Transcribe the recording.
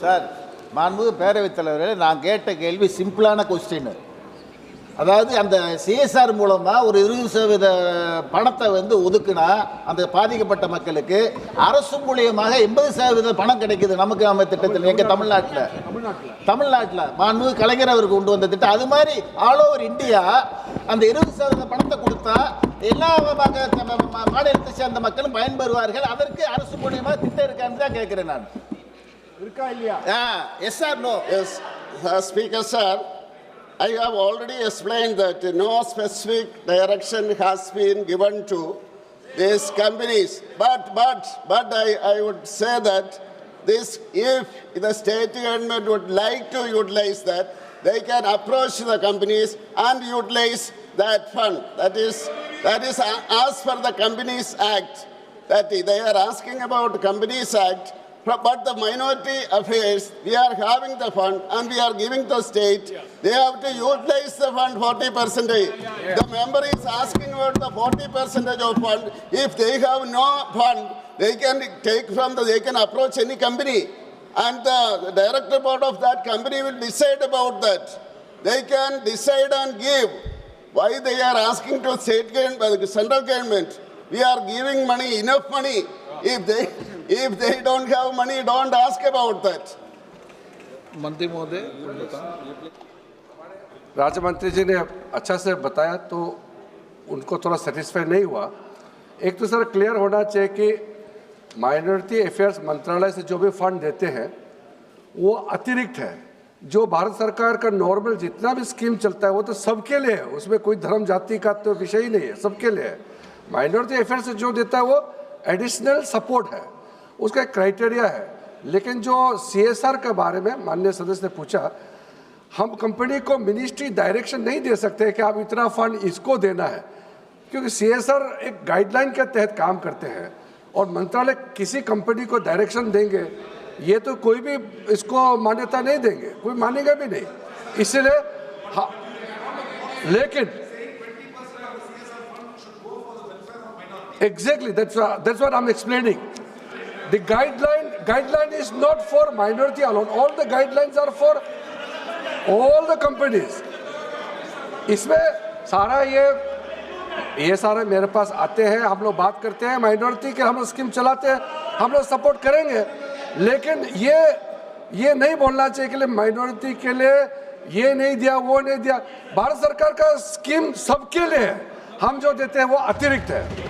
Sir, மாண்புமிகு பேரவைத் தலைவரே, நான் கேட்ட கேள்வி சிம்பிளான கொஸ்டின். அதாவது அந்த சிஎஸ்ஆர் மூலமாக ஒரு 20% பணத்தை ஒதுக்குனா அந்த பாதிக்கப்பட்ட மக்களுக்கு அரசு மூலியமாக 80% பணம் கிடைக்குது. நமக்கு நம்ம திட்டத்தில் எங்கள் தமிழ்நாட்டில் மாண்புமிகு கலைஞர் அவருக்கு கொண்டு வந்த திட்டம். அது மாதிரி ஆல் ஓவர் இந்தியா அந்த 20% பணத்தை கொடுத்தா எல்லா மாநிலத்தை சேர்ந்த மக்களும் பயன்பெறுவார்கள். அதற்கு அரசு மூலியமாக திட்டம் இருக்கான்னு தான் கேட்கிறேன் நான். இருக்கா இல்லையா? Yes or no? Yes speaker sir, I have already explained that no specific direction has been given to these companies. But I would say that this, if the state government would like to utilize that, they can approach the companies and utilize that fund. That is as per the Companies Act. That they are asking about Companies Act. But the minority affairs, we are having the fund and we are giving the state. They have to utilize the fund 40%. The member is asking about the 40% of fund. If they have no fund, they can take from they can approach any company, and the director board of that company will decide about that. They can decide and give. Why they are asking to state government, central government? We are giving money, enough money. If they don't have money, don't ask about that. मंत्री महोदय, राज्य मंत्री जी ने अच्छा से बताया तो उनको थोड़ा सेटिस्फाई नहीं हुआ। एक तो सर क्लियर होना चाहिए कि माइनॉरिटी अफेयर्स मंत्रालय से जो भी फंड देते हैं वो अतिरिक्त है। जो भारत सरकार का नॉर्मल जितना भी स्कीम चलता है वो तो सबके लिए है, उसमें कोई धर्म जाति का तो विषय ही नहीं है, सबके लिए है। माइनॉरिटी अफेयर्स से जो देता है वो एडिशनल सपोर्ट है, उसका एक क्राइटेरिया है। लेकिन जो सीएसआर के बारे में माननीय सदस्य ने पूछा, हम कंपनी को मिनिस्ट्री डायरेक्शन नहीं दे सकते कि आप इतना फंड इसको देना है, क्योंकि सीएसआर एक गाइडलाइन के तहत काम करते हैं और मंत्रालय किसी कंपनी को डायरेक्शन देंगे ये तो कोई भी इसको मान्यता नहीं देंगे, कोई मानेगा भी नहीं। इसलिए लेकिन exactly that's what I'm explaining. The guideline is not for minority alone. All the guidelines are for all the companies. इसमें सारा ये सारे मेरे पास आते हैं, हम लोग बात करते हैं माइनॉरिटी के, हम लोग स्कीम चलाते हैं, हम लोग सपोर्ट करेंगे। लेकिन ये नहीं बोलना चाहिए कि माइनॉरिटी के लिए ये नहीं दिया वो नहीं दिया। भारत सरकार का स्कीम सबके लिए है, हम जो देते हैं वो अतिरिक्त है।